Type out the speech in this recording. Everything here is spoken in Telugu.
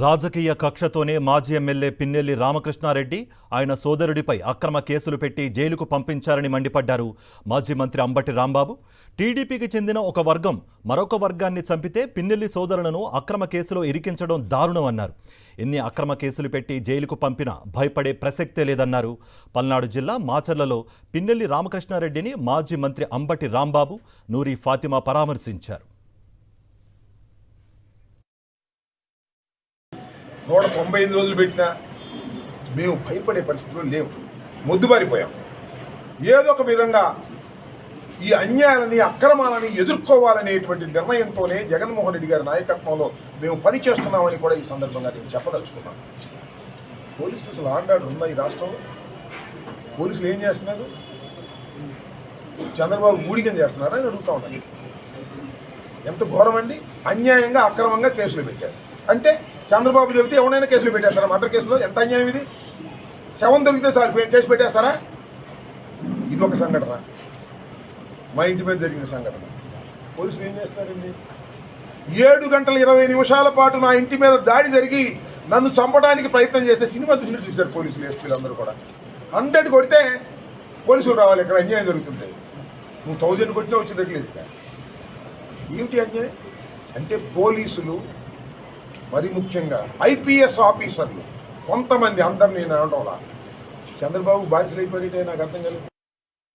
రాజకీయ కక్షతోనే మాజీ ఎమ్మెల్యే పిన్నెల్లి రామకృష్ణారెడ్డి ఆయన సోదరుడిపై అక్రమ కేసులు పెట్టి జైలుకు పంపించారని మండిపడ్డారు మాజీ మంత్రి అంబటి రాంబాబు. టీడీపీకి చెందిన ఒక వర్గం మరొక వర్గాన్ని చంపితే పిన్నెల్లి సోదరులను అక్రమ కేసులో ఇరికించడం దారుణమన్నారు. ఎన్ని అక్రమ కేసులు పెట్టి జైలుకు పంపినా భయపడే ప్రసక్తే లేదన్నారు. పల్నాడు జిల్లా మాచర్లలో పిన్నెల్లి రామకృష్ణారెడ్డిని మాజీ మంత్రి అంబటి రాంబాబు, నూరి ఫాతిమా పరామర్శించారు. 195 రోజులు పెట్టినా మేము భయపడే పరిస్థితుల్లో లేవు, మొద్దుబారిపోయాం. ఏదో ఒక విధంగా ఈ అన్యాయాలని అక్రమాలని ఎదుర్కోవాలనేటువంటి నిర్ణయంతోనే జగన్మోహన్ రెడ్డి గారి నాయకత్వంలో మేము పనిచేస్తున్నామని కూడా ఈ సందర్భంగా నేను చెప్పదలుచుకున్నాను. పోలీసులు అసలు ఆర్డర్ ఉందా ఈ రాష్ట్రంలో? పోలీసులు ఏం చేస్తున్నారు? చంద్రబాబు మూడిగం చేస్తున్నారా అని అడుగుతా ఉన్నాను. ఎంత ఘోరం అండి! అన్యాయంగా అక్రమంగా కేసులు పెట్టారు అంటే చంద్రబాబు చెబితే ఎవరైనా కేసులు పెట్టేస్తారా? మర్డర్ కేసులో ఎంత అన్యాయం ఇది! శవం దొరికితే చాలు కేసు పెట్టేస్తారా? ఇది ఒక సంఘటన, మా ఇంటి మీద జరిగిన సంఘటన. పోలీసులు ఏం చేస్తున్నారండి? 7 గంటల 20 నిమిషాల పాటు నా ఇంటి మీద దాడి జరిగి నన్ను చంపడానికి ప్రయత్నం చేస్తే సినిమా చూసినట్టు చూశారు పోలీసులు, ఎస్పీలు అందరూ కూడా. 100 కొడితే పోలీసులు రావాలి, ఇక్కడ అన్యాయం జరుగుతుంటాయి. నువ్వు 1000 కొట్టినా వచ్చేదట్లేదు. ఏమిటి అన్యాయం అంటే? పోలీసులు, మరి ముఖ్యంగా ఐపీఎస్ ఆఫీసర్లు కొంతమంది, అందరినీ నేను అనడంలా, చంద్రబాబు బాధ్యతలు అయిపోయితే నాకు అర్థం కాలేదు.